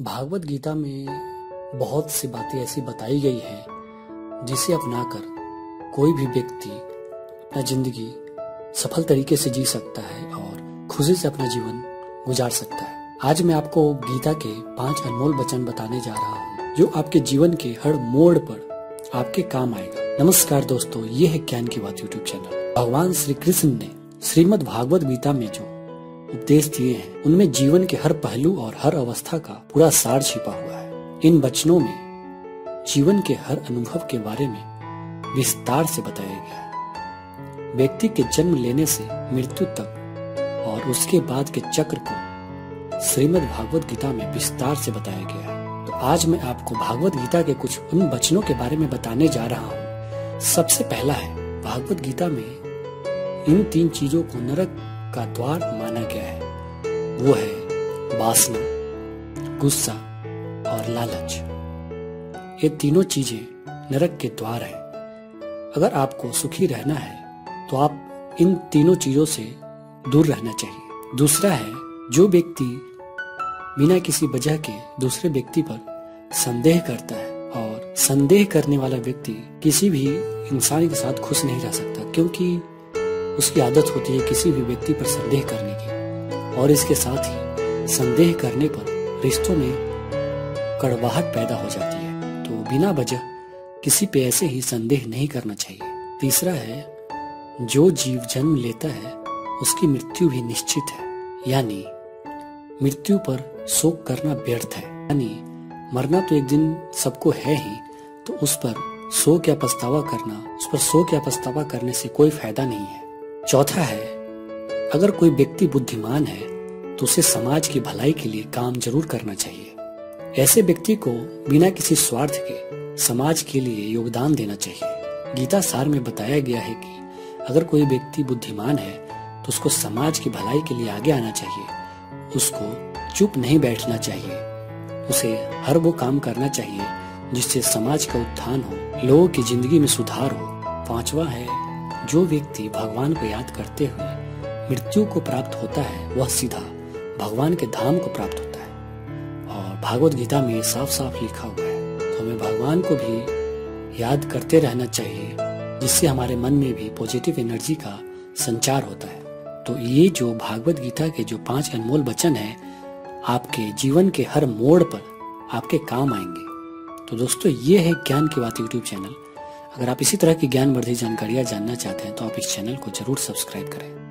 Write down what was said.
भागवत गीता में बहुत सी बातें ऐसी बताई गई हैं जिसे अपनाकर कोई भी व्यक्ति अपना जिंदगी सफल तरीके से जी सकता है और खुशी से अपना जीवन गुजार सकता है। आज मैं आपको गीता के 5 अनमोल वचन बताने जा रहा हूँ जो आपके जीवन के हर मोड़ पर आपके काम आएगा। नमस्कार दोस्तों, ये है ज्ञान की बात यूट्यूब चैनल। भगवान श्री कृष्ण ने श्रीमद् भागवत गीता में जो उपदेश दिए हैं उनमें जीवन के हर पहलू और हर अवस्था का पूरा सार छिपा हुआ है। इन वचनों में जीवन के हर अनुभव के बारे में विस्तार से बताया गया है। व्यक्ति के जन्म लेने से मृत्यु तक और उसके बाद के चक्र को श्रीमद् भागवत गीता में विस्तार से बताया गया है। तो आज मैं आपको भागवत गीता के कुछ उन वचनों के बारे में बताने जा रहा हूँ। सबसे पहला है, भागवत गीता में इन 3 चीजों को नरक का द्वार माना गया है। वो है वासना, गुस्सा और लालच। ये तीनों चीजें नरक के द्वार हैं। अगर आपको सुखी रहना है तो आप इन तीनों चीजों से दूर रहना चाहिए। दूसरा है, जो व्यक्ति बिना किसी वजह के दूसरे व्यक्ति पर संदेह करता है, और संदेह करने वाला व्यक्ति किसी भी इंसान के साथ खुश नहीं रह सकता, क्योंकि उसकी आदत होती है किसी भी व्यक्ति पर संदेह करने की, और इसके साथ ही संदेह करने पर रिश्तों में कड़वाहट पैदा हो जाती है। तो बिना वजह किसी पे ऐसे ही संदेह नहीं करना चाहिए। तीसरा है, जो जीव जन्म लेता है उसकी मृत्यु भी निश्चित है, यानी मृत्यु पर शोक करना व्यर्थ है। यानी मरना तो एक दिन सबको है ही, तो उस पर शोक या पछतावा करने से कोई फायदा नहीं है। चौथा है, अगर कोई व्यक्ति बुद्धिमान है तो उसे समाज की भलाई के लिए काम जरूर करना चाहिए। ऐसे व्यक्ति को बिना किसी स्वार्थ के समाज के लिए योगदान देना चाहिए। गीता सार में बताया गया है कि अगर कोई व्यक्ति बुद्धिमान है तो उसको समाज की भलाई के लिए आगे आना चाहिए। उसको चुप नहीं बैठना चाहिए, उसे हर वो काम करना चाहिए जिससे समाज का उत्थान हो, लोगों की जिंदगी में सुधार हो। 5वां है, जो व्यक्ति भगवान को याद करते हुए मृत्यु को प्राप्त होता है वह सीधा भगवान के धाम को प्राप्त होता है। और भागवत गीता में साफ साफ लिखा हुआ है, तो हमें भगवान को भी याद करते रहना चाहिए, जिससे हमारे मन में भी पॉजिटिव एनर्जी का संचार होता है। तो ये जो भागवत गीता के जो 5 अनमोल वचन है आपके जीवन के हर मोड़ पर आपके काम आएंगे। तो दोस्तों, ये है ज्ञान की बात यूट्यूब चैनल। अगर आप इसी तरह की ज्ञानवर्धक जानकारियां जानना चाहते हैं तो आप इस चैनल को जरूर सब्सक्राइब करें।